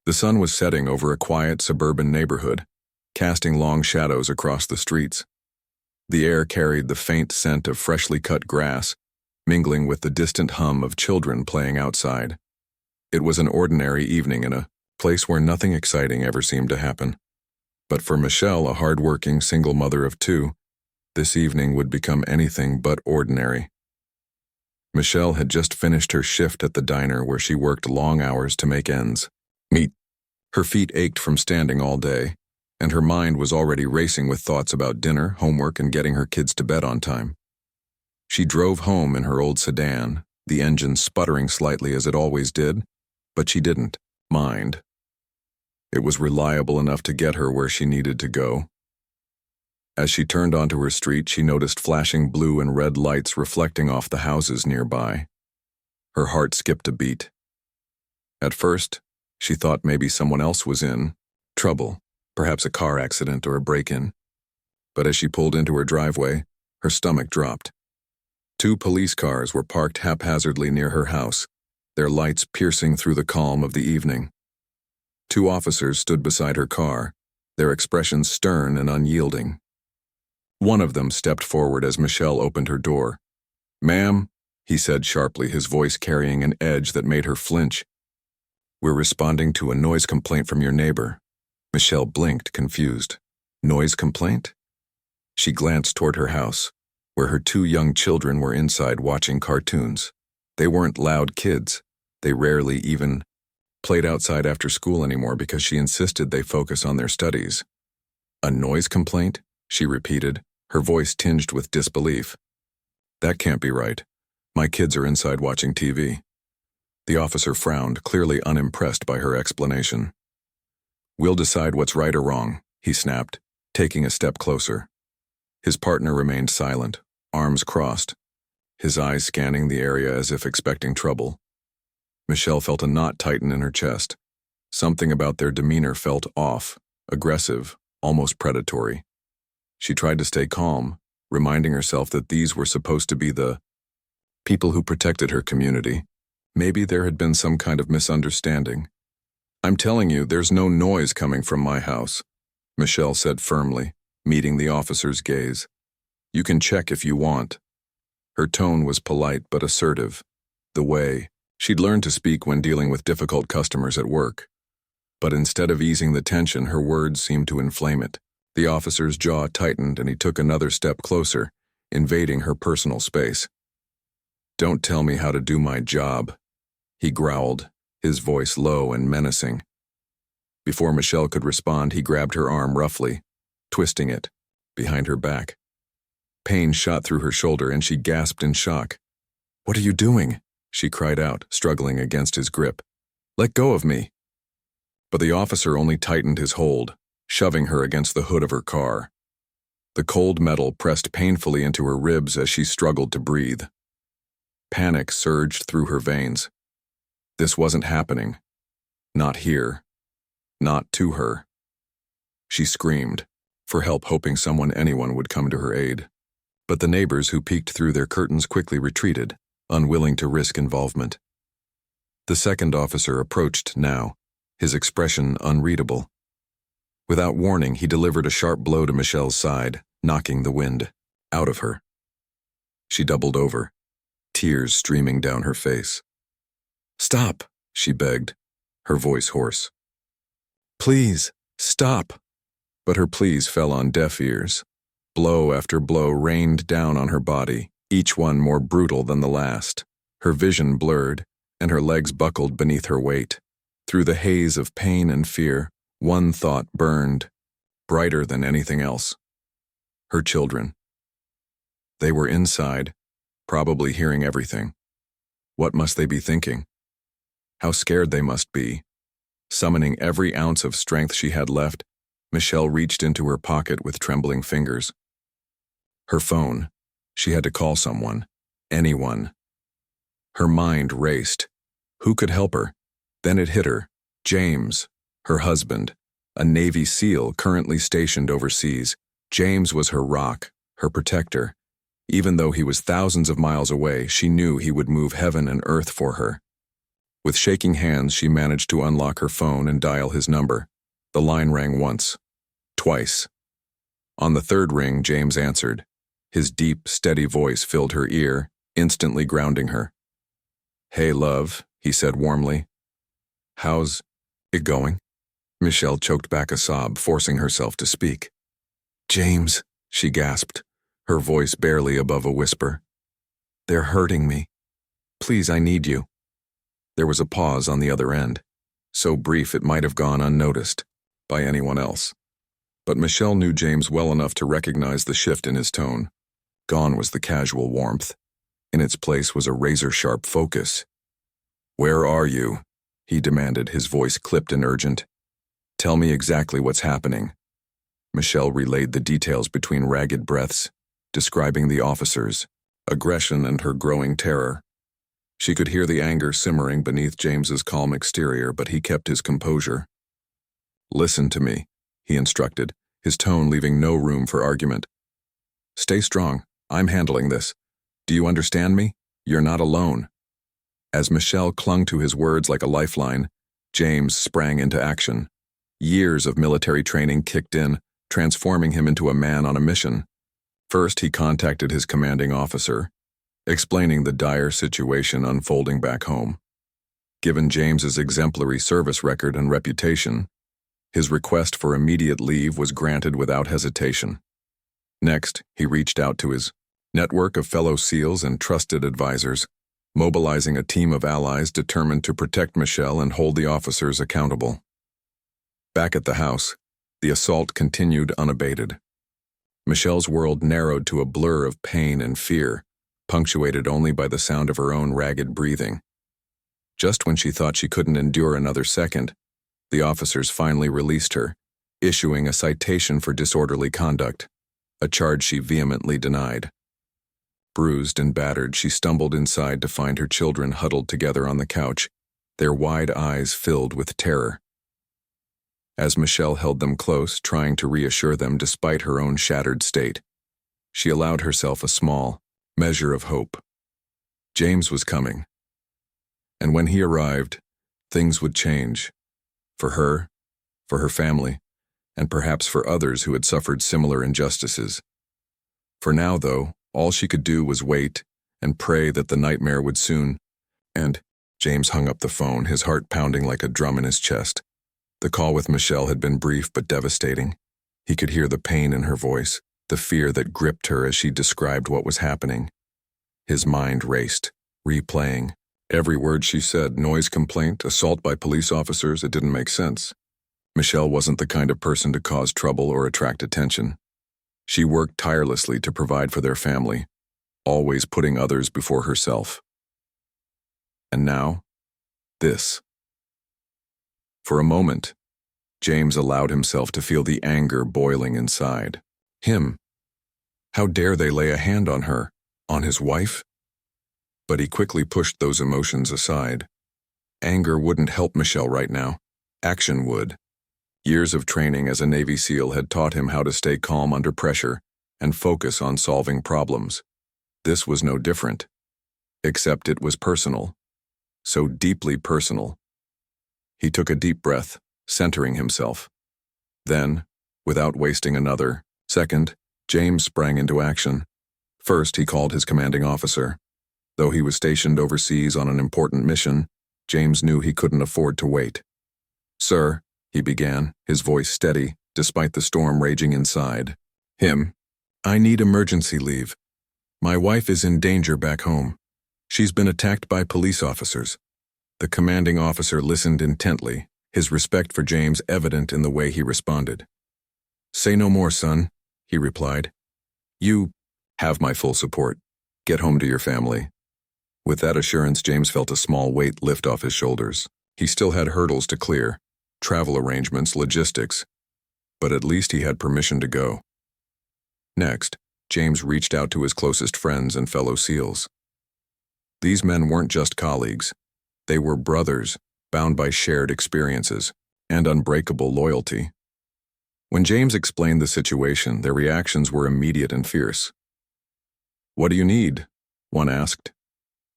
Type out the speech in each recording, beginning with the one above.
The sun was setting over a quiet suburban neighborhood, casting long shadows across the streets. The air carried the faint scent of freshly cut grass, mingling with the distant hum of children playing outside. It was an ordinary evening in a place where nothing exciting ever seemed to happen. But for Michelle, a hard-working single mother of two, this evening would become anything but ordinary. Michelle had just finished her shift at the diner where she worked long hours to make ends meet. Her feet ached from standing all day, and her mind was already racing with thoughts about dinner, homework, and getting her kids to bed on time. She drove home in her old sedan, the engine sputtering slightly as it always did, but she didn't mind. It was reliable enough to get her where she needed to go. As she turned onto her street, she noticed flashing blue and red lights reflecting off the houses nearby. Her heart skipped a beat. At first, she thought maybe someone else was in trouble, perhaps a car accident or a break-in. But as she pulled into her driveway, her stomach dropped. 2 police cars were parked haphazardly near her house, their lights piercing through the calm of the evening. 2 officers stood beside her car, their expressions stern and unyielding. One of them stepped forward as Michelle opened her door. "Ma'am," he said sharply, his voice carrying an edge that made her flinch. "We're responding to a noise complaint from your neighbor." Michelle blinked, confused. Noise complaint? She glanced toward her house, where her 2 young children were inside watching cartoons. They weren't loud kids. They rarely even played outside after school anymore because she insisted they focus on their studies. "A noise complaint?" she repeated, her voice tinged with disbelief. "That can't be right. My kids are inside watching TV." The officer frowned, clearly unimpressed by her explanation. "We'll decide what's right or wrong," he snapped, taking a step closer. His partner remained silent, arms crossed, his eyes scanning the area as if expecting trouble. Michelle felt a knot tighten in her chest. Something about their demeanor felt off, aggressive, almost predatory. She tried to stay calm, reminding herself that these were supposed to be the people who protected her community. Maybe there had been some kind of misunderstanding. "I'm telling you, there's no noise coming from my house," Michelle said firmly, meeting the officer's gaze. "You can check if you want." Her tone was polite but assertive, the way she'd learned to speak when dealing with difficult customers at work. But instead of easing the tension, her words seemed to inflame it. The officer's jaw tightened and he took another step closer, invading her personal space. "Don't tell me how to do my job," he growled, his voice low and menacing. Before Michelle could respond, he grabbed her arm roughly, twisting it behind her back. Pain shot through her shoulder and she gasped in shock. "What are you doing?" she cried out, struggling against his grip. "Let go of me." But the officer only tightened his hold, shoving her against the hood of her car. The cold metal pressed painfully into her ribs as she struggled to breathe. Panic surged through her veins. This wasn't happening. Not here. Not to her. She screamed for help, hoping anyone would come to her aid. But the neighbors who peeked through their curtains quickly retreated, unwilling to risk involvement. The second officer approached now, his expression unreadable. Without warning, he delivered a sharp blow to Michelle's side, knocking the wind out of her. She doubled over, tears streaming down her face. "Stop," she begged, her voice hoarse. "Please, stop." But her pleas fell on deaf ears. Blow after blow rained down on her body, each one more brutal than the last. Her vision blurred, and her legs buckled beneath her weight. Through the haze of pain and fear, one thought burned, brighter than anything else. Her children. They were inside, probably hearing everything. What must they be thinking? How scared they must be. Summoning every ounce of strength she had left, Michelle reached into her pocket with trembling fingers. Her phone. She had to call someone. Anyone. Her mind raced. Who could help her? Then it hit her. James, her husband, a Navy SEAL currently stationed overseas. James was her rock, her protector. Even though he was thousands of miles away, she knew he would move heaven and earth for her. With shaking hands, she managed to unlock her phone and dial his number. The line rang once, twice. On the third ring, James answered. His deep, steady voice filled her ear, instantly grounding her. "Hey, love," he said warmly. "How's it going?" Michelle choked back a sob, forcing herself to speak. "James," she gasped, her voice barely above a whisper. "They're hurting me. Please, I need you." There was a pause on the other end, so brief it might have gone unnoticed by anyone else. But Michelle knew James well enough to recognize the shift in his tone. Gone was the casual warmth. In its place was a razor-sharp focus. "Where are you?" he demanded, his voice clipped and urgent. "Tell me exactly what's happening." Michelle relayed the details between ragged breaths, describing the officers, aggression, and her growing terror. She could hear the anger simmering beneath James's calm exterior, but he kept his composure. "Listen to me," he instructed, his tone leaving no room for argument. "Stay strong. I'm handling this. Do you understand me? You're not alone." As Michelle clung to his words like a lifeline, James sprang into action. Years of military training kicked in, transforming him into a man on a mission. First, he contacted his commanding officer, explaining the dire situation unfolding back home. Given James's exemplary service record and reputation, his request for immediate leave was granted without hesitation. Next, he reached out to his network of fellow SEALs and trusted advisors, mobilizing a team of allies determined to protect Michelle and hold the officers accountable. Back at the house, the assault continued unabated. Michelle's world narrowed to a blur of pain and fear, punctuated only by the sound of her own ragged breathing. Just when she thought she couldn't endure another second, the officers finally released her, issuing a citation for disorderly conduct, a charge she vehemently denied. Bruised and battered, she stumbled inside to find her children huddled together on the couch, their wide eyes filled with terror. As Michelle held them close, trying to reassure them despite her own shattered state, she allowed herself a small measure of hope. James was coming. And when he arrived, things would change. For her family, and perhaps for others who had suffered similar injustices. For now, though, all she could do was wait and pray that the nightmare would soon end. James hung up the phone, his heart pounding like a drum in his chest. The call with Michelle had been brief but devastating. He could hear the pain in her voice, the fear that gripped her as she described what was happening. His mind raced, replaying every word she said: noise complaint, assault by police officers. It didn't make sense. Michelle wasn't the kind of person to cause trouble or attract attention. She worked tirelessly to provide for their family, always putting others before herself. And now, this. For a moment, James allowed himself to feel the anger boiling inside. Him. How dare they lay a hand on her, on his wife? But he quickly pushed those emotions aside. Anger wouldn't help Michelle right now. Action would. Years of training as a Navy SEAL had taught him how to stay calm under pressure and focus on solving problems. This was no different. Except it was personal. So deeply personal. He took a deep breath, centering himself. Then, without wasting another second, James sprang into action. First, he called his commanding officer. Though he was stationed overseas on an important mission, James knew he couldn't afford to wait. "Sir," he began, his voice steady, despite the storm raging inside. "I need emergency leave. My wife is in danger back home. She's been attacked by police officers." The commanding officer listened intently, his respect for James evident in the way he responded. "Say no more, son," he replied. "You have my full support. Get home to your family." With that assurance, James felt a small weight lift off his shoulders. He still had hurdles to clear, travel arrangements, logistics, but at least he had permission to go. Next, James reached out to his closest friends and fellow SEALs. These men weren't just colleagues. They were brothers, bound by shared experiences and unbreakable loyalty. When James explained the situation, their reactions were immediate and fierce. "What do you need?" one asked.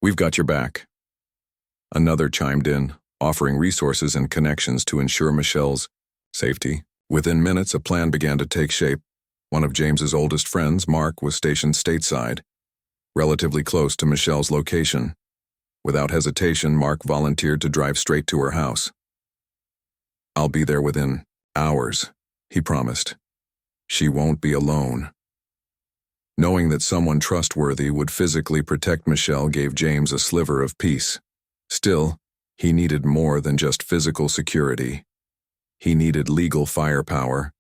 "We've got your back." Another chimed in, offering resources and connections to ensure Michelle's safety. Within minutes, a plan began to take shape. One of James's oldest friends, Mark, was stationed stateside, relatively close to Michelle's location. Without hesitation, Mark volunteered to drive straight to her house. "I'll be there within hours," he promised. "She won't be alone." Knowing that someone trustworthy would physically protect Michelle gave James a sliver of peace. Still, he needed more than just physical security. He needed legal firepower.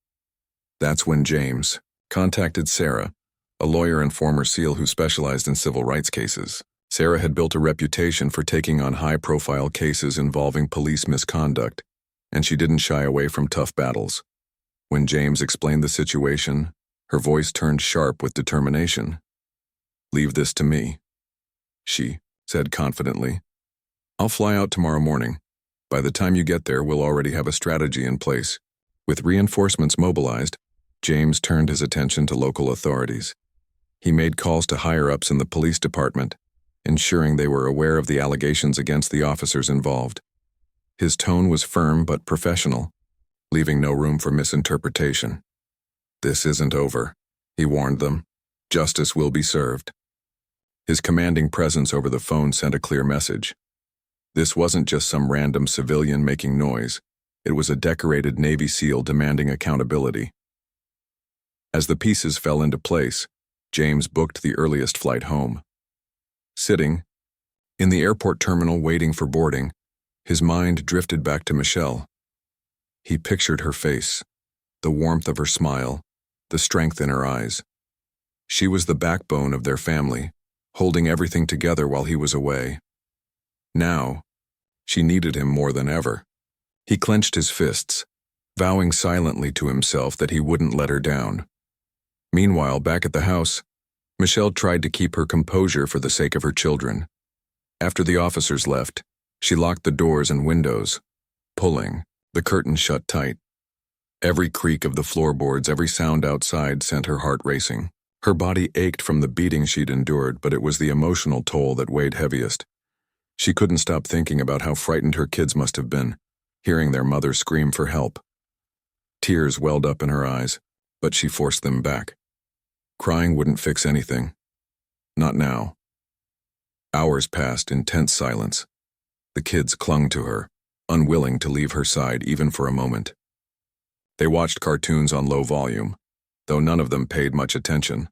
That's when James contacted Sarah, a lawyer and former SEAL who specialized in civil rights cases. Sarah had built a reputation for taking on high-profile cases involving police misconduct, and she didn't shy away from tough battles. When James explained the situation, her voice turned sharp with determination. "Leave this to me," she said confidently. "I'll fly out tomorrow morning. By the time you get there, we'll already have a strategy in place." With reinforcements mobilized, James turned his attention to local authorities. He made calls to higher-ups in the police department, ensuring they were aware of the allegations against the officers involved. His tone was firm but professional, leaving no room for misinterpretation. "This isn't over," he warned them. "Justice will be served." His commanding presence over the phone sent a clear message. This wasn't just some random civilian making noise. It was a decorated Navy SEAL demanding accountability. As the pieces fell into place, James booked the earliest flight home. Sitting in the airport terminal waiting for boarding, his mind drifted back to Michelle. He pictured her face, the warmth of her smile, the strength in her eyes. She was the backbone of their family, holding everything together while he was away. Now, she needed him more than ever. He clenched his fists, vowing silently to himself that he wouldn't let her down. Meanwhile, back at the house, Michelle tried to keep her composure for the sake of her children. After the officers left, she locked the doors and windows, pulling the curtains shut tight. Every creak of the floorboards, every sound outside sent her heart racing. Her body ached from the beating she'd endured, but it was the emotional toll that weighed heaviest. She couldn't stop thinking about how frightened her kids must have been, hearing their mother scream for help. Tears welled up in her eyes, but she forced them back. Crying wouldn't fix anything. Not now. Hours passed in tense silence. The kids clung to her, unwilling to leave her side even for a moment. They watched cartoons on low volume, though none of them paid much attention.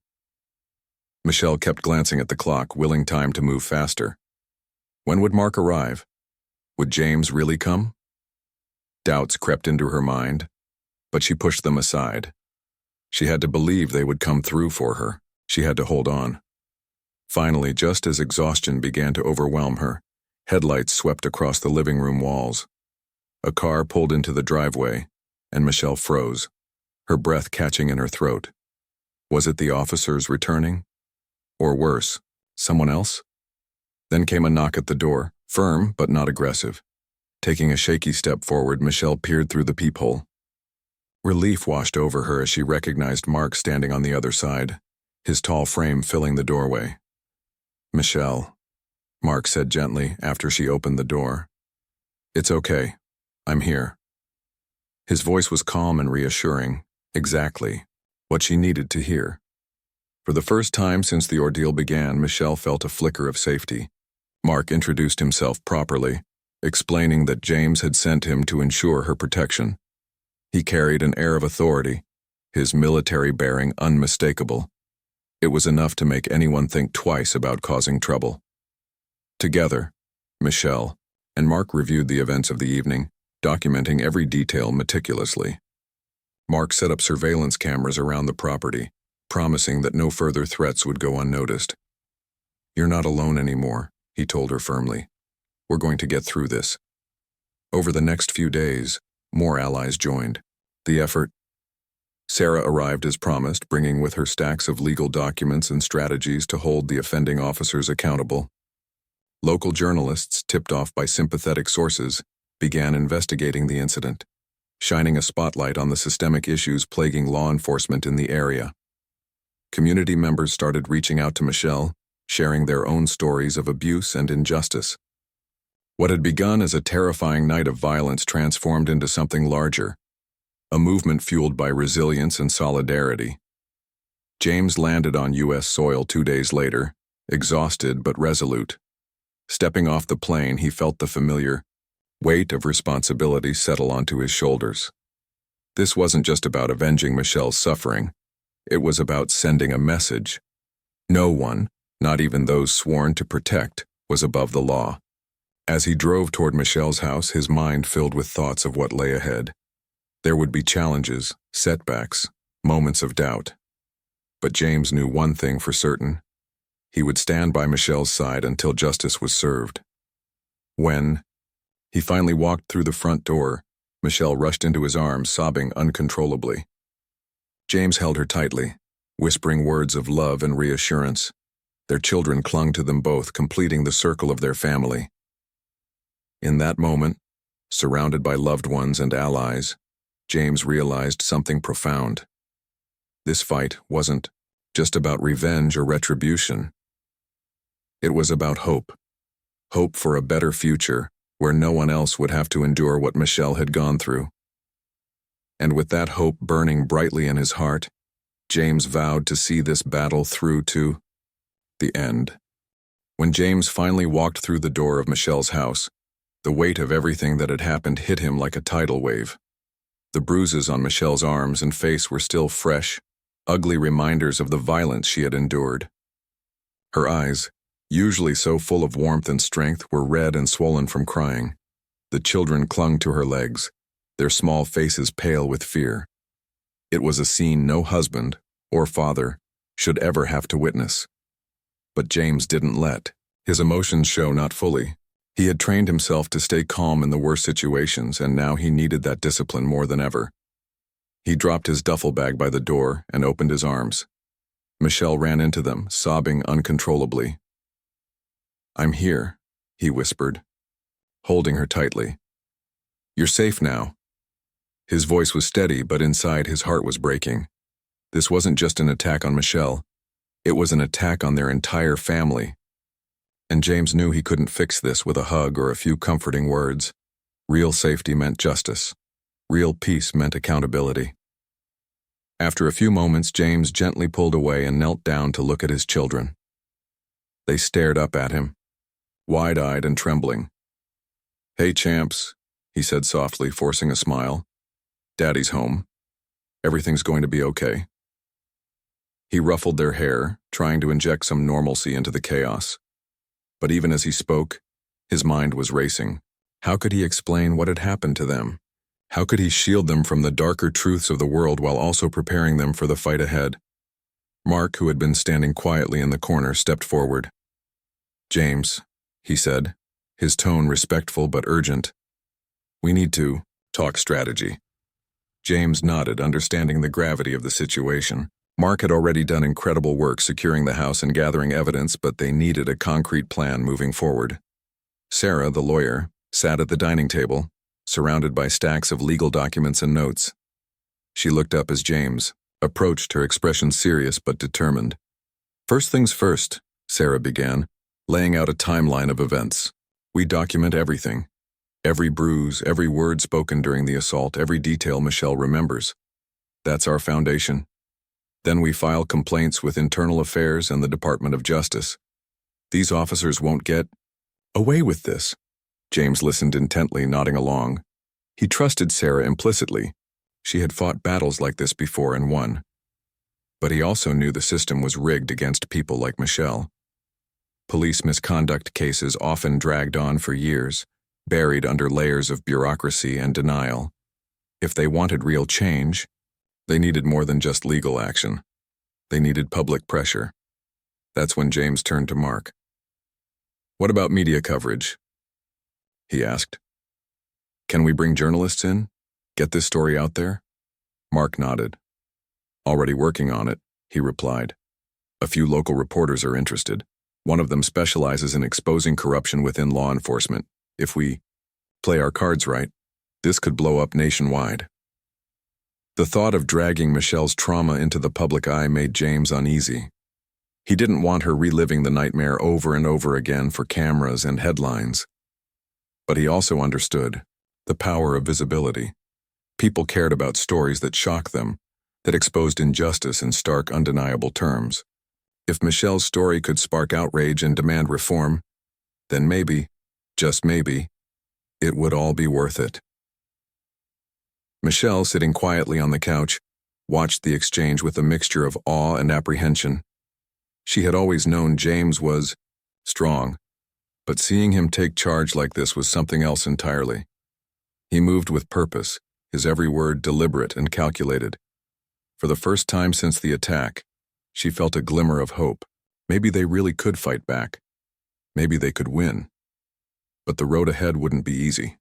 Michelle kept glancing at the clock, willing time to move faster. When would Mark arrive? Would James really come? Doubts crept into her mind, but she pushed them aside. She had to believe they would come through for her. She had to hold on. Finally, just as exhaustion began to overwhelm her, headlights swept across the living room walls. A car pulled into the driveway, and Michelle froze, her breath catching in her throat. Was it the officers returning? Or worse, someone else? Then came a knock at the door, firm but not aggressive. Taking a shaky step forward, Michelle peered through the peephole. Relief washed over her as she recognized Mark standing on the other side, his tall frame filling the doorway. "Michelle," Mark said gently after she opened the door. "It's okay. I'm here." His voice was calm and reassuring, exactly what she needed to hear. For the first time since the ordeal began, Michelle felt a flicker of safety. Mark introduced himself properly, explaining that James had sent him to ensure her protection. He carried an air of authority, his military bearing unmistakable. It was enough to make anyone think twice about causing trouble. Together, Michelle and Mark reviewed the events of the evening, documenting every detail meticulously. Mark set up surveillance cameras around the property, promising that no further threats would go unnoticed. "You're not alone anymore," he told her firmly. "We're going to get through this." Over the next few days, more allies joined the effort. Sarah arrived as promised, bringing with her stacks of legal documents and strategies to hold the offending officers accountable. Local journalists, tipped off by sympathetic sources, began investigating the incident, shining a spotlight on the systemic issues plaguing law enforcement in the area. Community members started reaching out to Michelle, sharing their own stories of abuse and injustice. What had begun as a terrifying night of violence transformed into something larger, a movement fueled by resilience and solidarity. James landed on U.S. soil 2 days later, exhausted but resolute. Stepping off the plane, he felt the familiar weight of responsibility settle onto his shoulders. This wasn't just about avenging Michelle's suffering. It was about sending a message. No one, not even those sworn to protect, was above the law. As he drove toward Michelle's house, his mind filled with thoughts of what lay ahead. There would be challenges, setbacks, moments of doubt. But James knew one thing for certain. He would stand by Michelle's side until justice was served. When he finally walked through the front door, Michelle rushed into his arms, sobbing uncontrollably. James held her tightly, whispering words of love and reassurance. Their children clung to them both, completing the circle of their family. In that moment, surrounded by loved ones and allies, James realized something profound. This fight wasn't just about revenge or retribution. It was about hope. Hope for a better future where no one else would have to endure what Michelle had gone through. And with that hope burning brightly in his heart, James vowed to see this battle through to the end. When James finally walked through the door of Michelle's house, the weight of everything that had happened hit him like a tidal wave. The bruises on Michelle's arms and face were still fresh, ugly reminders of the violence she had endured. Her eyes, usually so full of warmth and strength, were red and swollen from crying. The children clung to her legs, their small faces pale with fear. It was a scene no husband or father should ever have to witness. But James didn't let his emotions show, not fully. He had trained himself to stay calm in the worst situations, and now he needed that discipline more than ever. He dropped his duffel bag by the door and opened his arms. Michelle ran into them, sobbing uncontrollably. "I'm here," he whispered, holding her tightly. "You're safe now." His voice was steady, but inside his heart was breaking. This wasn't just an attack on Michelle. It was an attack on their entire family. And James knew he couldn't fix this with a hug or a few comforting words. Real safety meant justice. Real peace meant accountability. After a few moments, James gently pulled away and knelt down to look at his children. They stared up at him, wide-eyed and trembling. "Hey, champs," he said softly, forcing a smile. "Daddy's home. Everything's going to be okay." He ruffled their hair, trying to inject some normalcy into the chaos. But even as he spoke, his mind was racing. How could he explain what had happened to them? How could he shield them from the darker truths of the world while also preparing them for the fight ahead? Mark, who had been standing quietly in the corner, stepped forward. "James," he said, his tone respectful but urgent. "We need to talk strategy." James nodded, understanding the gravity of the situation. Mark had already done incredible work securing the house and gathering evidence, but they needed a concrete plan moving forward. Sarah, the lawyer, sat at the dining table, surrounded by stacks of legal documents and notes. She looked up as James approached, her expression serious but determined. "First things first," Sarah began, laying out a timeline of events. "We document everything. Every bruise, every word spoken during the assault, every detail Michelle remembers. That's our foundation. Then we file complaints with Internal Affairs and the Department of Justice. These officers won't get away with this." James listened intently, nodding along. He trusted Sarah implicitly. She had fought battles like this before and won. But he also knew the system was rigged against people like Michelle. Police misconduct cases often dragged on for years, buried under layers of bureaucracy and denial. If they wanted real change, they needed more than just legal action. They needed public pressure. That's when James turned to Mark. "What about media coverage?" he asked. "Can we bring journalists in? Get this story out there?" Mark nodded. "Already working on it," he replied. "A few local reporters are interested. One of them specializes in exposing corruption within law enforcement. If we play our cards right, this could blow up nationwide." The thought of dragging Michelle's trauma into the public eye made James uneasy. He didn't want her reliving the nightmare over and over again for cameras and headlines. But he also understood the power of visibility. People cared about stories that shocked them, that exposed injustice in stark, undeniable terms. If Michelle's story could spark outrage and demand reform, then maybe, just maybe, it would all be worth it. Michelle, sitting quietly on the couch, watched the exchange with a mixture of awe and apprehension. She had always known James was strong, but seeing him take charge like this was something else entirely. He moved with purpose, his every word deliberate and calculated. For the first time since the attack, she felt a glimmer of hope. Maybe they really could fight back. Maybe they could win. But the road ahead wouldn't be easy.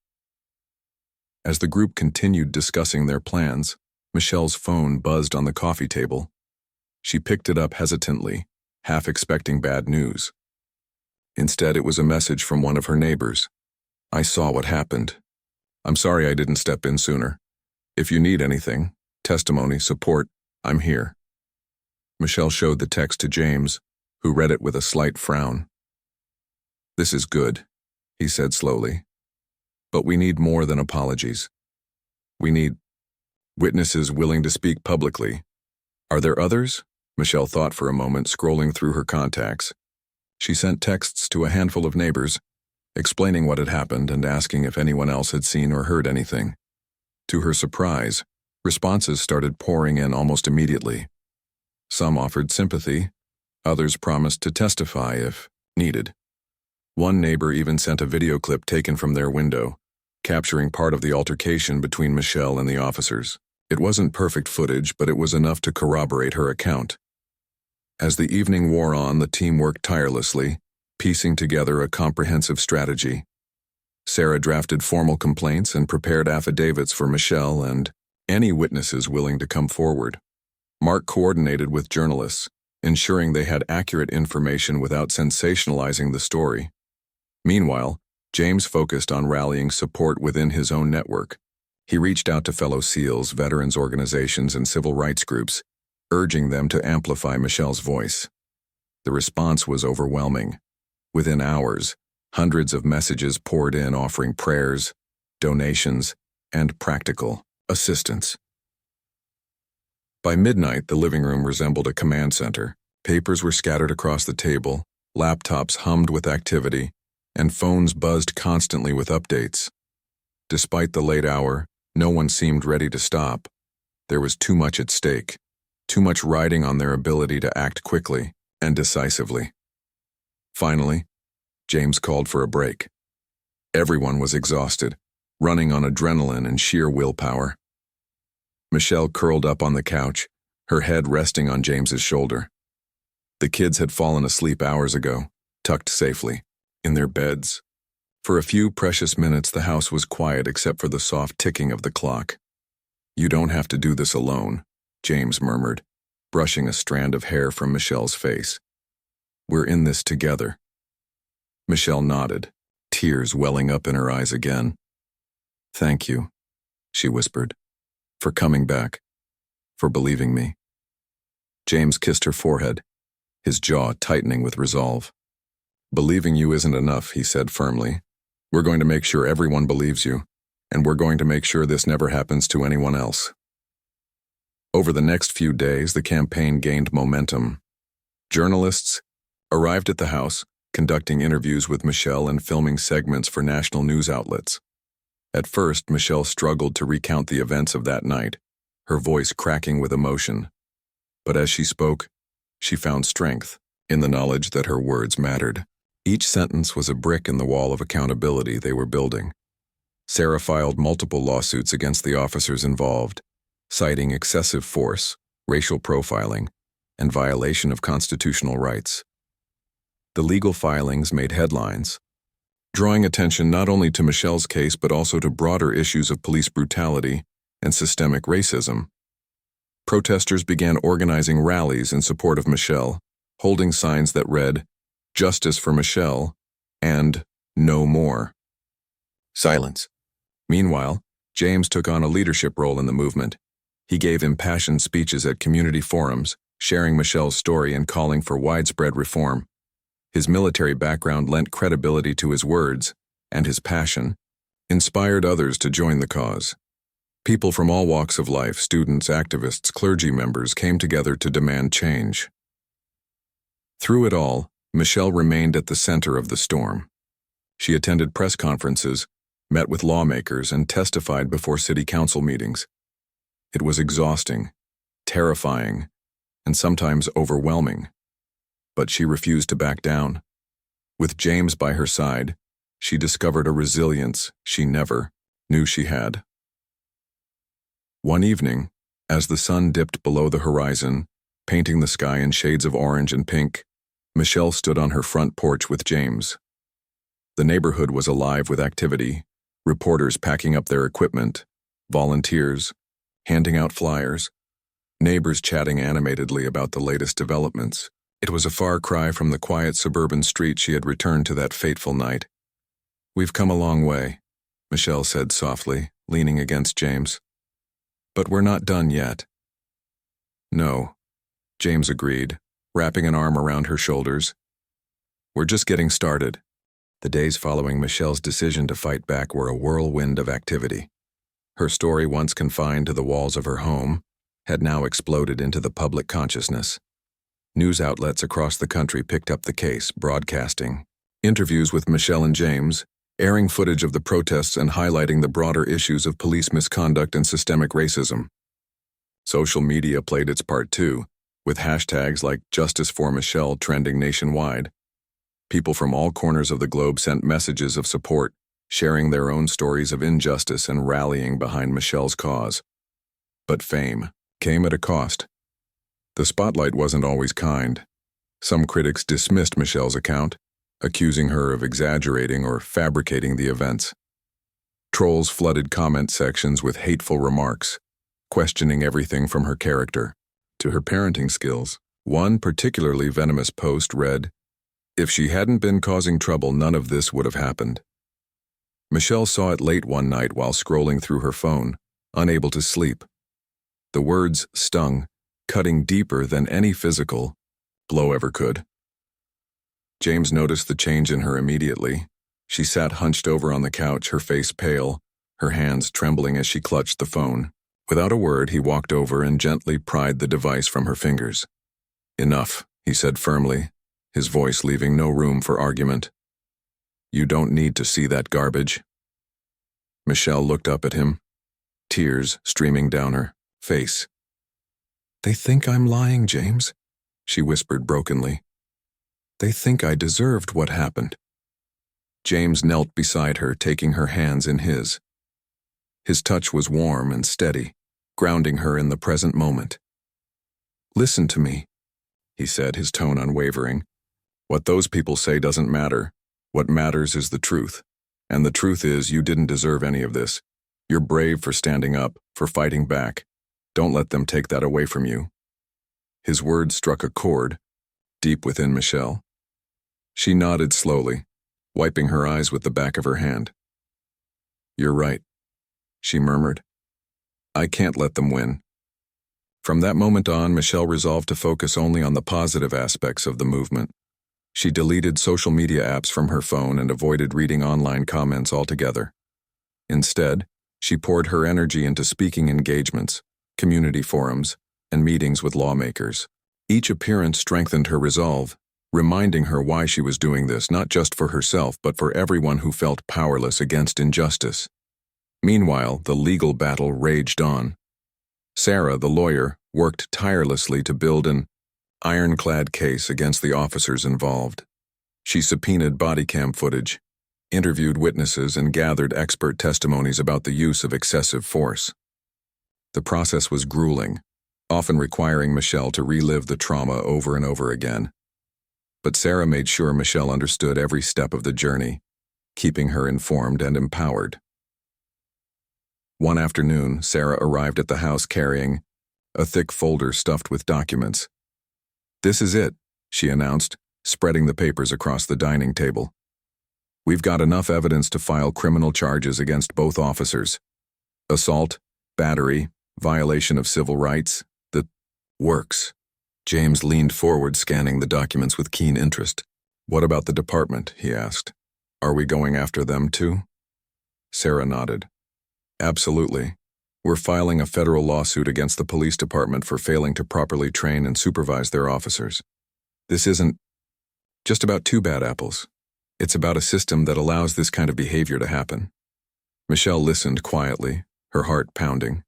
As the group continued discussing their plans, Michelle's phone buzzed on the coffee table. She picked it up hesitantly, half expecting bad news. Instead, it was a message from one of her neighbors. "I saw what happened. I'm sorry I didn't step in sooner. If you need anything, testimony, support, I'm here." Michelle showed the text to James, who read it with a slight frown. "This is good," he said slowly. "But we need more than apologies. We need witnesses willing to speak publicly. Are there others?" Michelle thought for a moment, scrolling through her contacts. She sent texts to a handful of neighbors, explaining what had happened and asking if anyone else had seen or heard anything. To her surprise, responses started pouring in almost immediately. Some offered sympathy, others promised to testify if needed. One neighbor even sent a video clip taken from their window, capturing part of the altercation between Michelle and the officers. It wasn't perfect footage, but it was enough to corroborate her account. As the evening wore on, the team worked tirelessly, piecing together a comprehensive strategy. Sarah drafted formal complaints and prepared affidavits for Michelle and any witnesses willing to come forward. Mark coordinated with journalists, ensuring they had accurate information without sensationalizing the story. Meanwhile, James focused on rallying support within his own network. He reached out to fellow SEALs, veterans organizations, and civil rights groups, urging them to amplify Michelle's voice. The response was overwhelming. Within hours, hundreds of messages poured in offering prayers, donations, and practical assistance. By midnight, the living room resembled a command center. Papers were scattered across the table, laptops hummed with activity, and phones buzzed constantly with updates. Despite the late hour, no one seemed ready to stop. There was too much at stake, too much riding on their ability to act quickly and decisively. Finally, James called for a break. Everyone was exhausted, running on adrenaline and sheer willpower. Michelle curled up on the couch, her head resting on James's shoulder. The kids had fallen asleep hours ago, tucked safely, in their beds. For a few precious minutes, the house was quiet except for the soft ticking of the clock. "You don't have to do this alone," James murmured, brushing a strand of hair from Michelle's face. "We're in this together." Michelle nodded, tears welling up in her eyes again. "Thank you," she whispered, "for coming back, for believing me." James kissed her forehead, his jaw tightening with resolve. "Believing you isn't enough," he said firmly. "We're going to make sure everyone believes you, and we're going to make sure this never happens to anyone else." Over the next few days, the campaign gained momentum. Journalists arrived at the house, conducting interviews with Michelle and filming segments for national news outlets. At first, Michelle struggled to recount the events of that night, her voice cracking with emotion. But as she spoke, she found strength in the knowledge that her words mattered. Each sentence was a brick in the wall of accountability they were building. Sarah filed multiple lawsuits against the officers involved, citing excessive force, racial profiling, and violation of constitutional rights. The legal filings made headlines, drawing attention not only to Michelle's case but also to broader issues of police brutality and systemic racism. Protesters began organizing rallies in support of Michelle, holding signs that read, "Justice for Michelle," and "No more." Silence. Meanwhile, James took on a leadership role in the movement. He gave impassioned speeches at community forums, sharing Michelle's story and calling for widespread reform. His military background lent credibility to his words, and his passion, inspired others to join the cause. People from all walks of life, students, activists, clergy members, came together to demand change. Through it all, Michelle remained at the center of the storm. She attended press conferences, met with lawmakers, and testified before city council meetings. It was exhausting, terrifying, and sometimes overwhelming. But she refused to back down. With James by her side, she discovered a resilience she never knew she had. One evening, as the sun dipped below the horizon, painting the sky in shades of orange and pink, Michelle stood on her front porch with James. The neighborhood was alive with activity, reporters packing up their equipment, volunteers handing out flyers, neighbors chatting animatedly about the latest developments. It was a far cry from the quiet suburban street she had returned to that fateful night. "We've come a long way," Michelle said softly, leaning against James. "But we're not done yet." "No," James agreed, wrapping an arm around her shoulders. "We're just getting started." The days following Michelle's decision to fight back were a whirlwind of activity. Her story, once confined to the walls of her home, had now exploded into the public consciousness. News outlets across the country picked up the case, broadcasting interviews with Michelle and James, airing footage of the protests and highlighting the broader issues of police misconduct and systemic racism. Social media played its part too, with hashtags like Justice for Michelle trending nationwide. People from all corners of the globe sent messages of support, sharing their own stories of injustice and rallying behind Michelle's cause. But fame came at a cost. The spotlight wasn't always kind. Some critics dismissed Michelle's account, accusing her of exaggerating or fabricating the events. Trolls flooded comment sections with hateful remarks, questioning everything from her character to her parenting skills. One particularly venomous post read, "If she hadn't been causing trouble, none of this would have happened." Michelle saw it late one night while scrolling through her phone, unable to sleep. The words stung, cutting deeper than any physical blow ever could. James noticed the change in her immediately. She sat hunched over on the couch, her face pale, her hands trembling as she clutched the phone. Without a word, he walked over and gently pried the device from her fingers. "Enough," he said firmly, his voice leaving no room for argument. "You don't need to see that garbage." Michelle looked up at him, tears streaming down her face. "They think I'm lying, James," she whispered brokenly. "They think I deserved what happened." James knelt beside her, taking her hands in his. His touch was warm and steady, grounding her in the present moment. "Listen to me," he said, his tone unwavering. "What those people say doesn't matter. What matters is the truth. And the truth is, you didn't deserve any of this. You're brave for standing up, for fighting back. Don't let them take that away from you." His words struck a chord, deep within Michelle. She nodded slowly, wiping her eyes with the back of her hand. "You're right," she murmured. "I can't let them win." From that moment on, Michelle resolved to focus only on the positive aspects of the movement. She deleted social media apps from her phone and avoided reading online comments altogether. Instead, she poured her energy into speaking engagements, community forums, and meetings with lawmakers. Each appearance strengthened her resolve, reminding her why she was doing this, not just for herself but for everyone who felt powerless against injustice. Meanwhile, the legal battle raged on. Sarah, the lawyer, worked tirelessly to build an ironclad case against the officers involved. She subpoenaed body cam footage, interviewed witnesses, and gathered expert testimonies about the use of excessive force. The process was grueling, often requiring Michelle to relive the trauma over and over again. But Sarah made sure Michelle understood every step of the journey, keeping her informed and empowered. One afternoon, Sarah arrived at the house carrying a thick folder stuffed with documents. "This is it," she announced, spreading the papers across the dining table. "We've got enough evidence to file criminal charges against both officers. Assault, battery, violation of civil rights, the works." James leaned forward, scanning the documents with keen interest. "What about the department?" he asked. Are we going after them too? Sarah nodded. Absolutely. We're filing a federal lawsuit against the police department for failing to properly train and supervise their officers. This isn't just about two bad apples. It's about a system that allows this kind of behavior to happen. Michelle listened quietly, her heart pounding.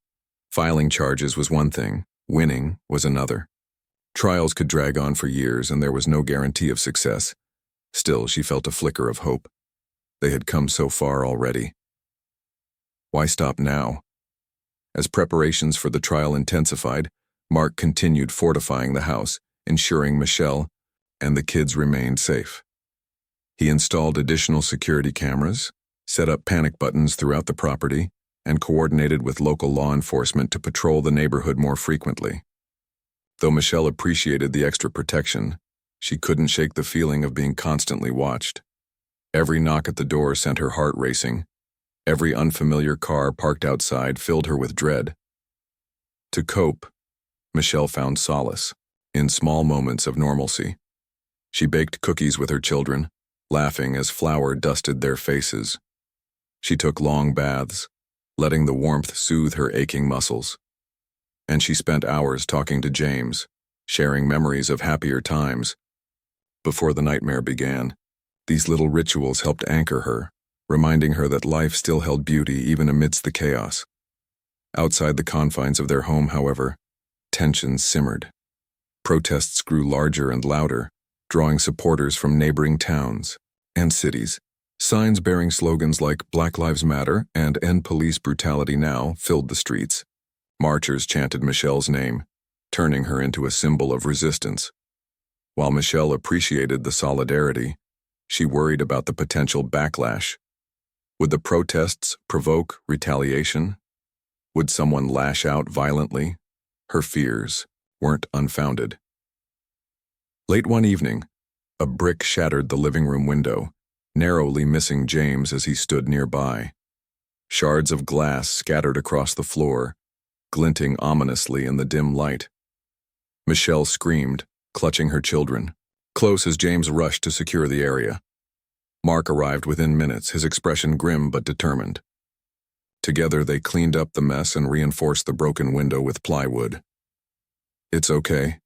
Filing charges was one thing, winning was another. Trials could drag on for years and there was no guarantee of success. Still, she felt a flicker of hope. They had come so far already. Why stop now? As preparations for the trial intensified, Mark continued fortifying the house, ensuring Michelle and the kids remained safe. He installed additional security cameras, set up panic buttons throughout the property, and coordinated with local law enforcement to patrol the neighborhood more frequently. Though Michelle appreciated the extra protection, she couldn't shake the feeling of being constantly watched. Every knock at the door sent her heart racing. Every unfamiliar car parked outside filled her with dread. To cope, Michelle found solace in small moments of normalcy. She baked cookies with her children, laughing as flour dusted their faces. She took long baths, letting the warmth soothe her aching muscles. And she spent hours talking to James, sharing memories of happier times. Before the nightmare began, these little rituals helped anchor her, reminding her that life still held beauty even amidst the chaos. Outside the confines of their home, however, tensions simmered. Protests grew larger and louder, drawing supporters from neighboring towns and cities. Signs bearing slogans like Black Lives Matter and End Police Brutality Now filled the streets. Marchers chanted Michelle's name, turning her into a symbol of resistance. While Michelle appreciated the solidarity, she worried about the potential backlash. Would the protests provoke retaliation? Would someone lash out violently? Her fears weren't unfounded. Late one evening, a brick shattered the living room window, narrowly missing James as he stood nearby. Shards of glass scattered across the floor, glinting ominously in the dim light. Michelle screamed, clutching her children, close as James rushed to secure the area. Mark arrived within minutes, his expression grim but determined. Together they cleaned up the mess and reinforced the broken window with plywood. It's okay,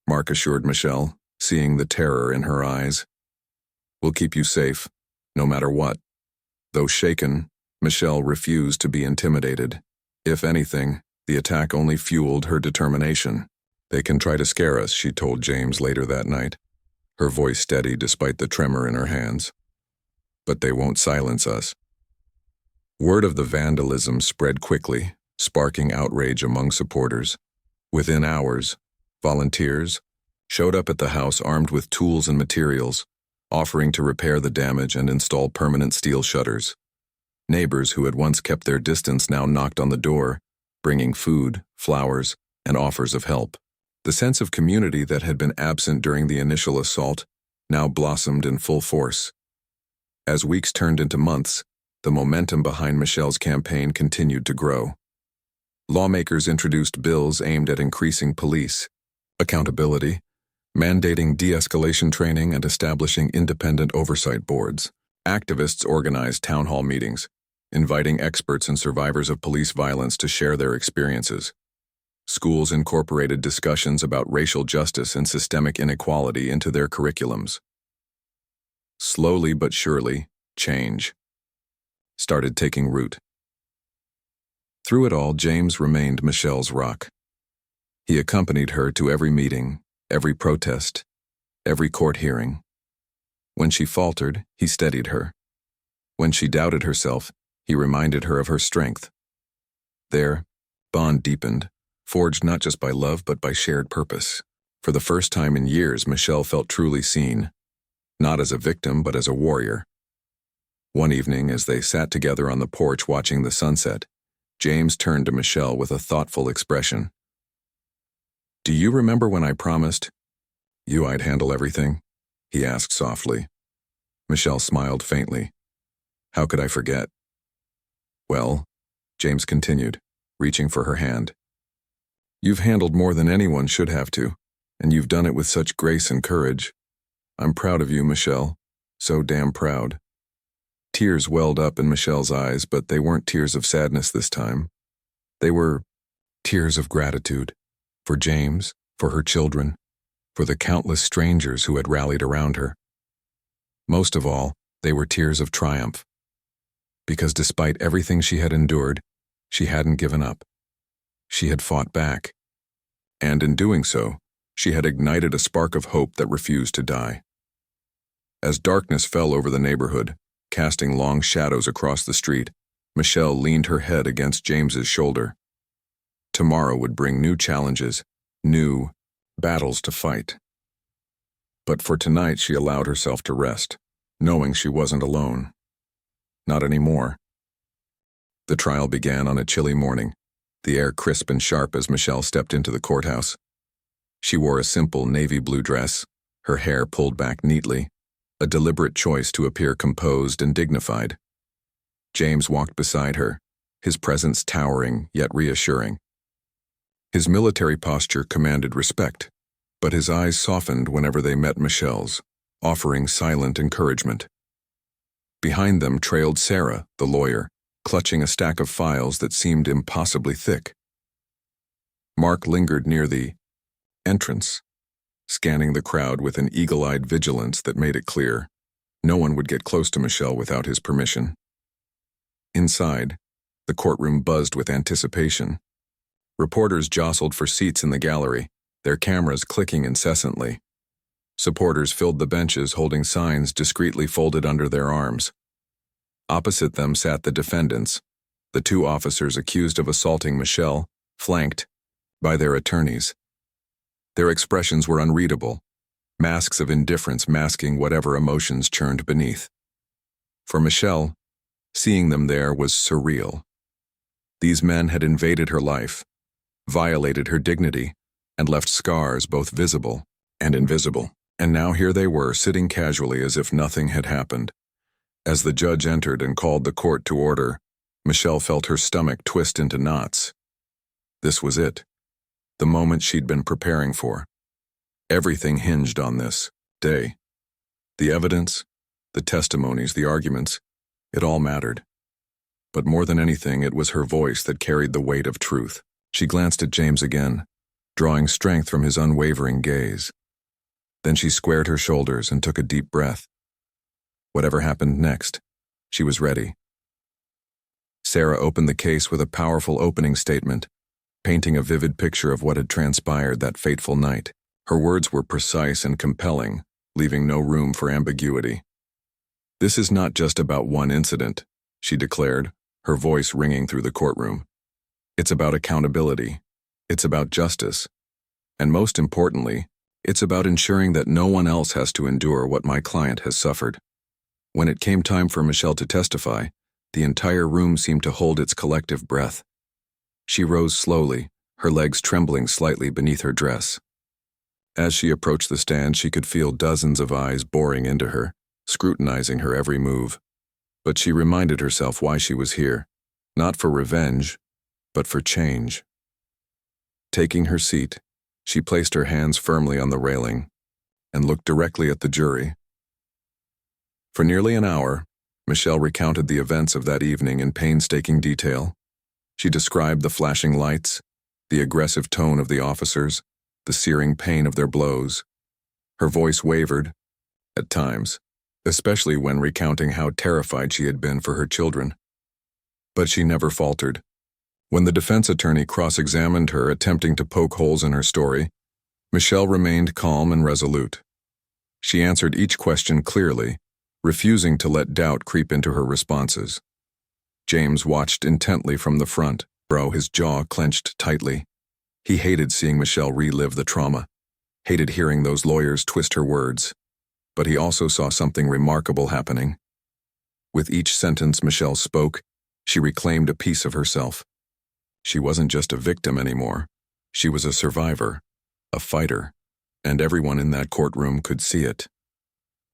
Mark assured Michelle, seeing the terror in her eyes. We'll keep you safe, no matter what. Though shaken, Michelle refused to be intimidated. If anything, the attack only fueled her determination. They can try to scare us, she told James later that night, her voice steady despite the tremor in her hands. But they won't silence us. Word of the vandalism spread quickly, sparking outrage among supporters. Within hours, volunteers showed up at the house armed with tools and materials, offering to repair the damage and install permanent steel shutters. Neighbors who had once kept their distance now knocked on the door, bringing food, flowers, and offers of help. The sense of community that had been absent during the initial assault now blossomed in full force. As weeks turned into months, the momentum behind Michelle's campaign continued to grow. Lawmakers introduced bills aimed at increasing police accountability, mandating de-escalation training, and establishing independent oversight boards. Activists organized town hall meetings, inviting experts and survivors of police violence to share their experiences. Schools incorporated discussions about racial justice and systemic inequality into their curriculums. Slowly but surely, change started taking root. Through it all, James remained Michelle's rock. He accompanied her to every meeting, every protest, every court hearing. When she faltered, he steadied her. When she doubted herself, he reminded her of her strength. Their bond deepened, forged not just by love but by shared purpose. For the first time in years, Michelle felt truly seen, not as a victim but as a warrior. One evening, as they sat together on the porch watching the sunset, James turned to Michelle with a thoughtful expression. "Do you remember when I promised you I'd handle everything?" he asked softly. Michelle smiled faintly. "How could I forget?" "Well," James continued, reaching for her hand, "you've handled more than anyone should have to, and you've done it with such grace and courage. I'm proud of you, Michelle. So damn proud." Tears welled up in Michelle's eyes, but they weren't tears of sadness this time. They were tears of gratitude for James, for her children, for the countless strangers who had rallied around her. Most of all, they were tears of triumph, because despite everything she had endured, she hadn't given up. She had fought back, and in doing so, she had ignited a spark of hope that refused to die. As darkness fell over the neighborhood, casting long shadows across the street, Michelle leaned her head against James's shoulder. Tomorrow would bring new challenges, new battles to fight. But for tonight she allowed herself to rest, knowing she wasn't alone. Not anymore. The trial began on a chilly morning, the air crisp and sharp as Michelle stepped into the courthouse. She wore a simple navy blue dress, her hair pulled back neatly, a deliberate choice to appear composed and dignified. James walked beside her, his presence towering yet reassuring. His military posture commanded respect, but his eyes softened whenever they met Michelle's, offering silent encouragement. Behind them trailed Sarah, the lawyer, clutching a stack of files that seemed impossibly thick. Mark lingered near the entrance, scanning the crowd with an eagle-eyed vigilance that made it clear no one would get close to Michelle without his permission. Inside, the courtroom buzzed with anticipation. Reporters jostled for seats in the gallery, their cameras clicking incessantly. Supporters filled the benches holding signs discreetly folded under their arms. Opposite them sat the defendants, the two officers accused of assaulting Michelle, flanked by their attorneys. Their expressions were unreadable, masks of indifference masking whatever emotions churned beneath. For Michelle, seeing them there was surreal. These men had invaded her life, violated her dignity, and left scars both visible and invisible. And now here they were, sitting casually as if nothing had happened. As the judge entered and called the court to order, Michelle felt her stomach twist into knots. This was it, the moment she'd been preparing for. Everything hinged on this day. The evidence, the testimonies, the arguments, it all mattered. But more than anything, it was her voice that carried the weight of truth. She glanced at James again, drawing strength from his unwavering gaze. Then she squared her shoulders and took a deep breath. Whatever happened next, she was ready. Sarah opened the case with a powerful opening statement, painting a vivid picture of what had transpired that fateful night. Her words were precise and compelling, leaving no room for ambiguity. "This is not just about one incident," she declared, her voice ringing through the courtroom. "It's about accountability. It's about justice. And most importantly, it's about ensuring that no one else has to endure what my client has suffered." When it came time for Michelle to testify, the entire room seemed to hold its collective breath. She rose slowly, her legs trembling slightly beneath her dress. As she approached the stand, she could feel dozens of eyes boring into her, scrutinizing her every move. But she reminded herself why she was here, not for revenge, but for change. Taking her seat, she placed her hands firmly on the railing and looked directly at the jury. For nearly an hour, Michelle recounted the events of that evening in painstaking detail. She described the flashing lights, the aggressive tone of the officers, the searing pain of their blows. Her voice wavered, at times, especially when recounting how terrified she had been for her children. But she never faltered. When the defense attorney cross-examined her, attempting to poke holes in her story, Michelle remained calm and resolute. She answered each question clearly, refusing to let doubt creep into her responses. James watched intently from the front, his jaw clenched tightly. He hated seeing Michelle relive the trauma, hated hearing those lawyers twist her words. But he also saw something remarkable happening. With each sentence Michelle spoke, she reclaimed a piece of herself. She wasn't just a victim anymore. She was a survivor, a fighter, and everyone in that courtroom could see it.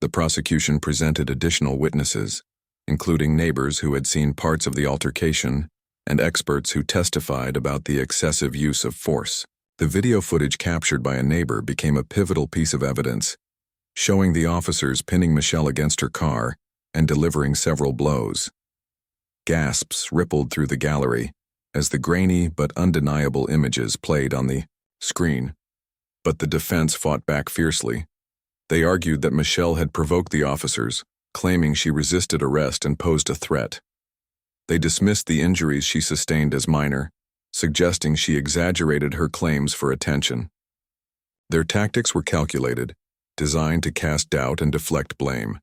The prosecution presented additional witnesses, including neighbors who had seen parts of the altercation and experts who testified about the excessive use of force. The video footage captured by a neighbor became a pivotal piece of evidence, showing the officers pinning Michelle against her car and delivering several blows. Gasps rippled through the gallery as the grainy but undeniable images played on the screen. But the defense fought back fiercely. They argued that Michelle had provoked the officers, claiming she resisted arrest and posed a threat. They dismissed the injuries she sustained as minor, suggesting she exaggerated her claims for attention. Their tactics were calculated, designed to cast doubt and deflect blame.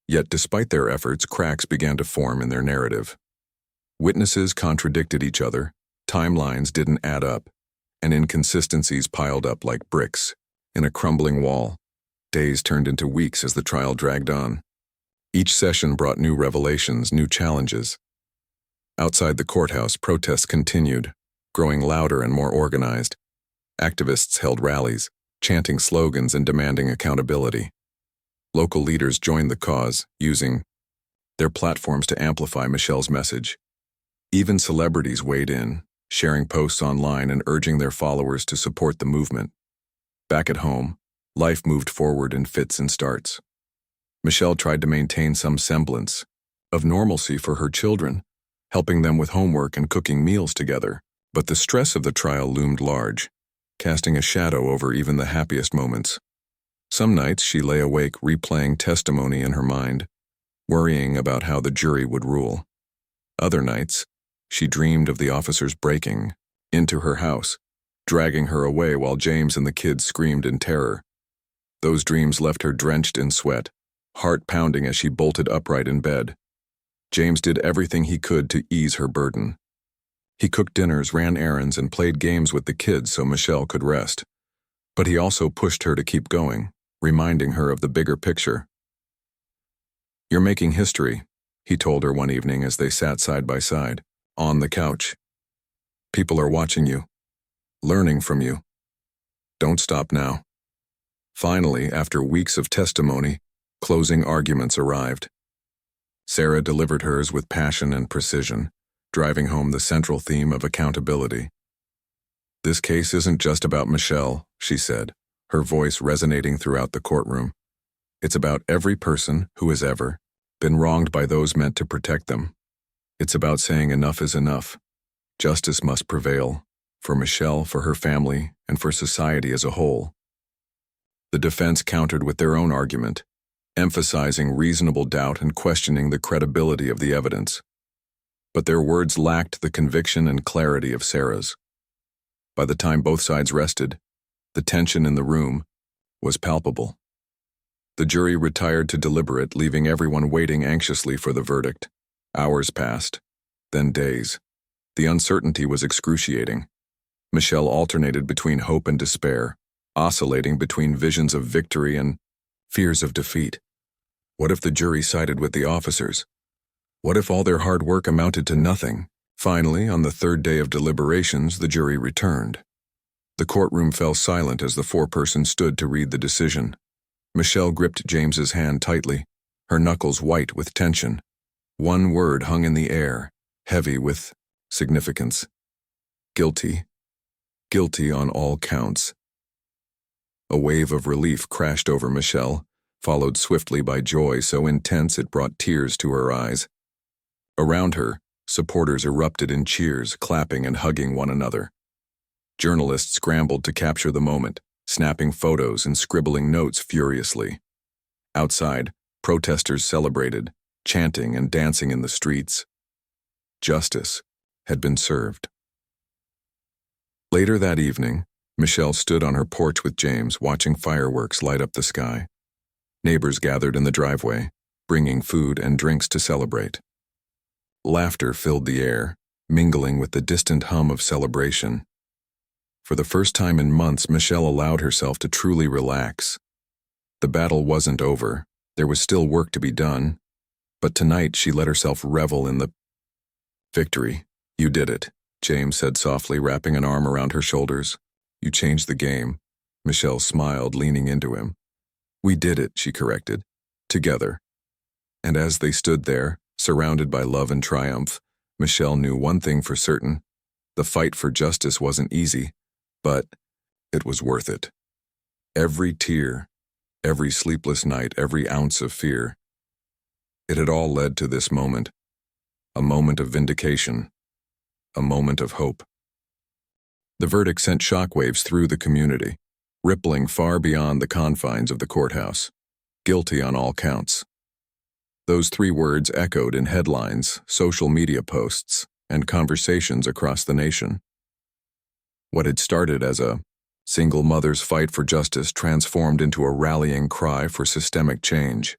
Yet despite their efforts, cracks began to form in their narrative. Witnesses contradicted each other, timelines didn't add up, and inconsistencies piled up like bricks in a crumbling wall. Days turned into weeks as the trial dragged on. Each session brought new revelations, new challenges. Outside the courthouse, protests continued, growing louder and more organized. Activists held rallies, chanting slogans and demanding accountability. Local leaders joined the cause, using their platforms to amplify Michelle's message. Even celebrities weighed in, sharing posts online and urging their followers to support the movement. Back at home, life moved forward in fits and starts. Michelle tried to maintain some semblance of normalcy for her children, helping them with homework and cooking meals together. But the stress of the trial loomed large, casting a shadow over even the happiest moments. Some nights she lay awake replaying testimony in her mind, worrying about how the jury would rule. Other nights, she dreamed of the officers breaking into her house, dragging her away while James and the kids screamed in terror. Those dreams left her drenched in sweat, heart pounding as she bolted upright in bed. James did everything he could to ease her burden. He cooked dinners, ran errands, and played games with the kids so Michelle could rest. But he also pushed her to keep going, reminding her of the bigger picture. "You're making history," he told her one evening as they sat side by side, on the couch. "People are watching you, learning from you. Don't stop now." Finally, after weeks of testimony, closing arguments arrived. Sarah delivered hers with passion and precision, driving home the central theme of accountability. "This case isn't just about Michelle," she said, her voice resonating throughout the courtroom. "It's about every person who has ever been wronged by those meant to protect them. It's about saying enough is enough. Justice must prevail, for Michelle, for her family, and for society as a whole." The defense countered with their own argument, emphasizing reasonable doubt and questioning the credibility of the evidence. But their words lacked the conviction and clarity of Sarah's. By the time both sides rested, the tension in the room was palpable. The jury retired to deliberate, leaving everyone waiting anxiously for the verdict. Hours passed, then days. The uncertainty was excruciating. Michelle alternated between hope and despair, oscillating between visions of victory and fears of defeat. What if the jury sided with the officers? What if all their hard work amounted to nothing? Finally, on the third day of deliberations, the jury returned. The courtroom fell silent as the foreperson stood to read the decision. Michelle gripped James's hand tightly, her knuckles white with tension. One word hung in the air, heavy with significance. Guilty. Guilty on all counts. A wave of relief crashed over Michelle, followed swiftly by joy so intense it brought tears to her eyes. Around her, supporters erupted in cheers, clapping and hugging one another. Journalists scrambled to capture the moment, snapping photos and scribbling notes furiously. Outside, protesters celebrated, chanting and dancing in the streets. Justice had been served. Later that evening, Michelle stood on her porch with James, watching fireworks light up the sky. Neighbors gathered in the driveway, bringing food and drinks to celebrate. Laughter filled the air, mingling with the distant hum of celebration. For the first time in months, Michelle allowed herself to truly relax. The battle wasn't over. There was still work to be done. But tonight she let herself revel in the victory. "You did it," James said softly, wrapping an arm around her shoulders. "You changed the game." Michelle smiled, leaning into him. "We did it," she corrected. "Together." And as they stood there, surrounded by love and triumph, Michelle knew one thing for certain. The fight for justice wasn't easy, but it was worth it. Every tear, every sleepless night, every ounce of fear. It had all led to this moment, a moment of vindication, a moment of hope. The verdict sent shockwaves through the community, rippling far beyond the confines of the courthouse. Guilty on all counts. Those 3 words echoed in headlines, social media posts, and conversations across the nation. What had started as a single mother's fight for justice transformed into a rallying cry for systemic change.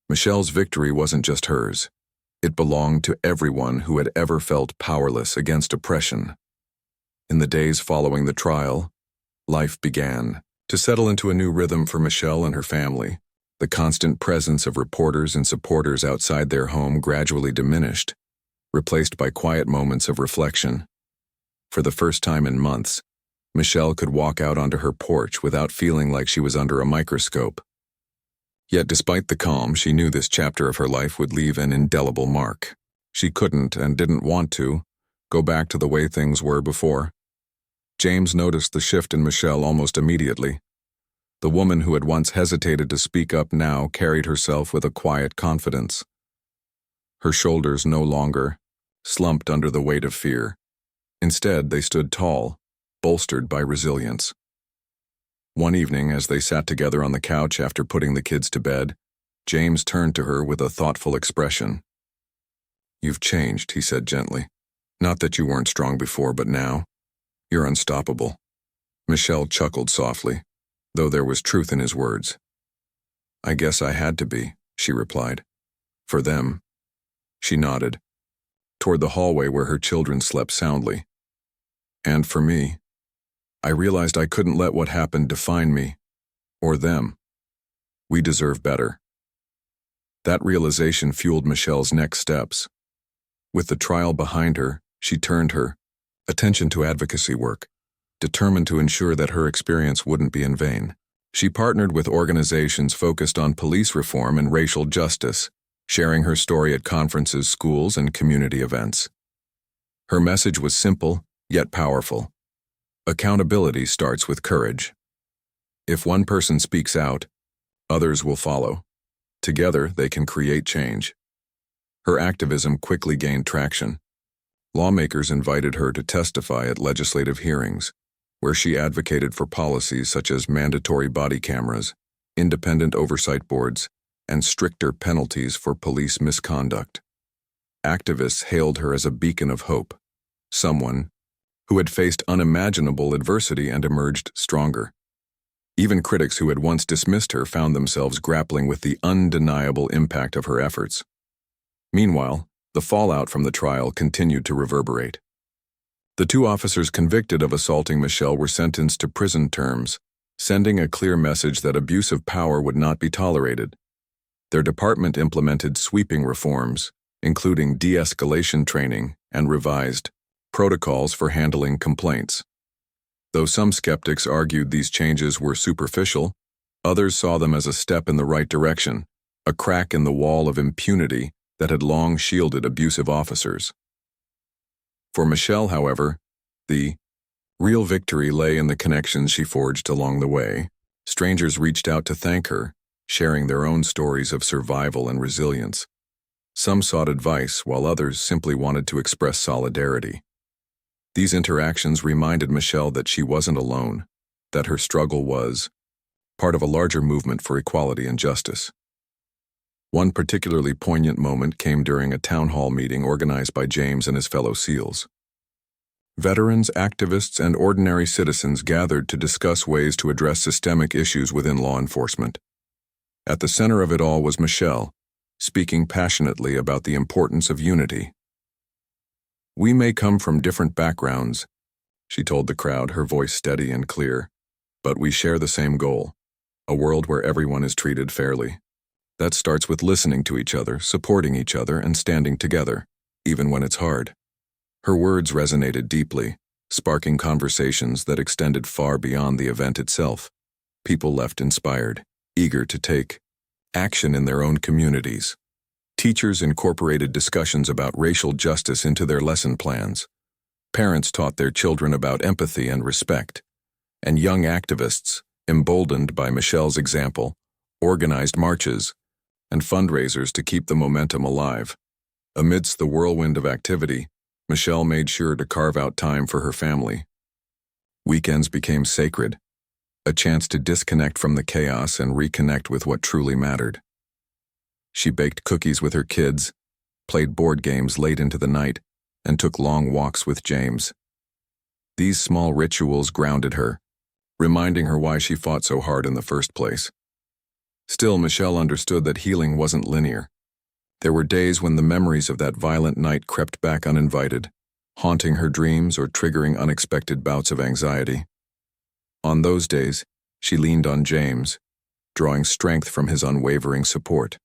Michelle's victory wasn't just hers. It belonged to everyone who had ever felt powerless against oppression. In the days following the trial, life began to settle into a new rhythm for Michelle and her family. The constant presence of reporters and supporters outside their home gradually diminished, replaced by quiet moments of reflection. For the first time in months, Michelle could walk out onto her porch without feeling like she was under a microscope. Yet despite the calm, she knew this chapter of her life would leave an indelible mark. She couldn't and didn't want to go back to the way things were before. James noticed the shift in Michelle almost immediately. The woman who had once hesitated to speak up now carried herself with a quiet confidence. Her shoulders no longer slumped under the weight of fear. Instead, they stood tall, bolstered by resilience. One evening, as they sat together on the couch after putting the kids to bed, James turned to her with a thoughtful expression. "You've changed," he said gently. "Not that you weren't strong before, but now, you're unstoppable." Michelle chuckled softly, though there was truth in his words. "I guess I had to be," she replied. "For them." She nodded, toward the hallway where her children slept soundly. "And for me. I realized I couldn't let what happened define me, or them. We deserve better." That realization fueled Michelle's next steps. With the trial behind her, she turned her attention to advocacy work, determined to ensure that her experience wouldn't be in vain. She partnered with organizations focused on police reform and racial justice, sharing her story at conferences, schools, and community events. Her message was simple, yet powerful. Accountability starts with courage. If one person speaks out, others will follow. Together, they can create change. Her activism quickly gained traction. Lawmakers invited her to testify at legislative hearings, where she advocated for policies such as mandatory body cameras, independent oversight boards, and stricter penalties for police misconduct. Activists hailed her as a beacon of hope, someone who had faced unimaginable adversity and emerged stronger. Even critics who had once dismissed her found themselves grappling with the undeniable impact of her efforts. Meanwhile, the fallout from the trial continued to reverberate. The 2 officers convicted of assaulting Michelle were sentenced to prison terms, sending a clear message that abuse of power would not be tolerated. Their department implemented sweeping reforms, including de-escalation training and revised protocols for handling complaints. Though some skeptics argued these changes were superficial, others saw them as a step in the right direction, a crack in the wall of impunity that had long shielded abusive officers. For Michelle, however, the real victory lay in the connections she forged along the way. Strangers reached out to thank her, sharing their own stories of survival and resilience. Some sought advice, while others simply wanted to express solidarity. These interactions reminded Michelle that she wasn't alone, that her struggle was part of a larger movement for equality and justice. One particularly poignant moment came during a town hall meeting organized by James and his fellow SEALs. Veterans, activists, and ordinary citizens gathered to discuss ways to address systemic issues within law enforcement. At the center of it all was Michelle, speaking passionately about the importance of unity. "We may come from different backgrounds," she told the crowd, her voice steady and clear, "but we share the same goal, a world where everyone is treated fairly. That starts with listening to each other, supporting each other, and standing together, even when it's hard." Her words resonated deeply, sparking conversations that extended far beyond the event itself. People left inspired, eager to take action in their own communities. Teachers incorporated discussions about racial justice into their lesson plans. Parents taught their children about empathy and respect. And young activists, emboldened by Michelle's example, organized marches, and fundraisers to keep the momentum alive. Amidst the whirlwind of activity, Michelle made sure to carve out time for her family. Weekends became sacred, a chance to disconnect from the chaos and reconnect with what truly mattered. She baked cookies with her kids, played board games late into the night, and took long walks with James. These small rituals grounded her, reminding her why she fought so hard in the first place. Still, Michelle understood that healing wasn't linear. There were days when the memories of that violent night crept back uninvited, haunting her dreams or triggering unexpected bouts of anxiety. On those days, she leaned on James, drawing strength from his unwavering support.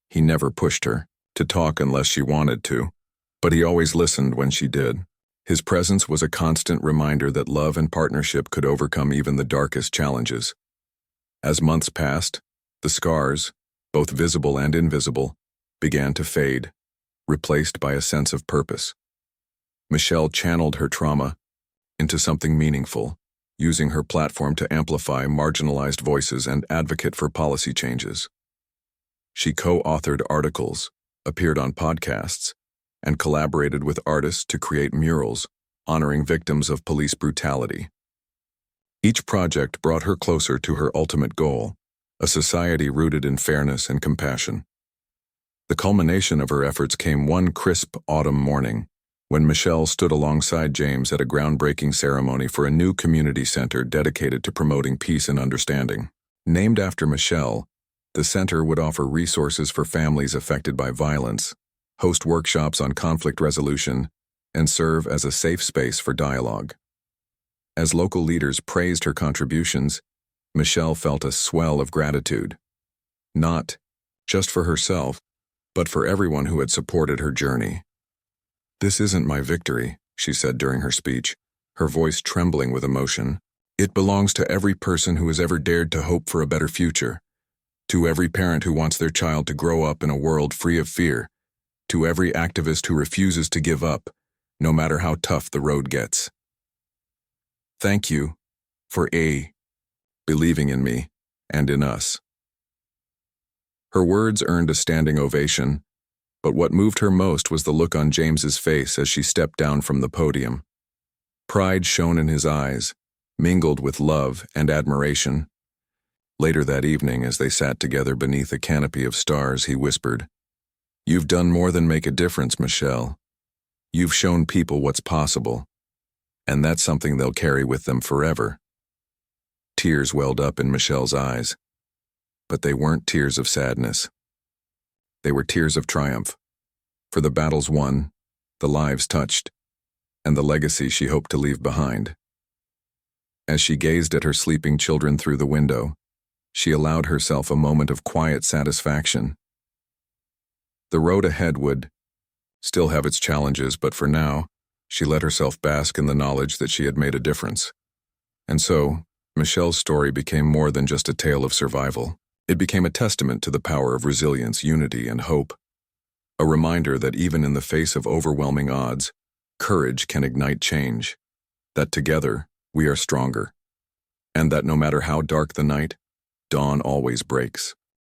He never pushed her to talk unless she wanted to, but he always listened when she did. His presence was a constant reminder that love and partnership could overcome even the darkest challenges. As months passed, the scars, both visible and invisible, began to fade, replaced by a sense of purpose. Michelle channeled her trauma into something meaningful, using her platform to amplify marginalized voices and advocate for policy changes. She co-authored articles, appeared on podcasts, and collaborated with artists to create murals honoring victims of police brutality. Each project brought her closer to her ultimate goal, a society rooted in fairness and compassion. The culmination of her efforts came one crisp autumn morning, when Michelle stood alongside James at a groundbreaking ceremony for a new community center dedicated to promoting peace and understanding. Named after Michelle, the center would offer resources for families affected by violence, host workshops on conflict resolution, and serve as a safe space for dialogue. As local leaders praised her contributions, Michelle felt a swell of gratitude, not just for herself, but for everyone who had supported her journey. "This isn't my victory," she said during her speech, her voice trembling with emotion. "It belongs to every person who has ever dared to hope for a better future, to every parent who wants their child to grow up in a world free of fear, to every activist who refuses to give up, no matter how tough the road gets. Thank you for believing in me and in us." Her words earned a standing ovation, but what moved her most was the look on James's face as she stepped down from the podium. Pride shone in his eyes, mingled with love and admiration. Later that evening, as they sat together beneath a canopy of stars, he whispered, "You've done more than make a difference, Michelle. You've shown people what's possible, and that's something they'll carry with them forever." Tears welled up in Michelle's eyes, but they weren't tears of sadness. They were tears of triumph, for the battles won, the lives touched, and the legacy she hoped to leave behind. As she gazed at her sleeping children through the window, she allowed herself a moment of quiet satisfaction. The road ahead would still have its challenges, but for now, she let herself bask in the knowledge that she had made a difference. And so, Michelle's story became more than just a tale of survival. It became a testament to the power of resilience, unity, and hope. A reminder that even in the face of overwhelming odds, courage can ignite change, that together we are stronger, and that no matter how dark the night, dawn always breaks.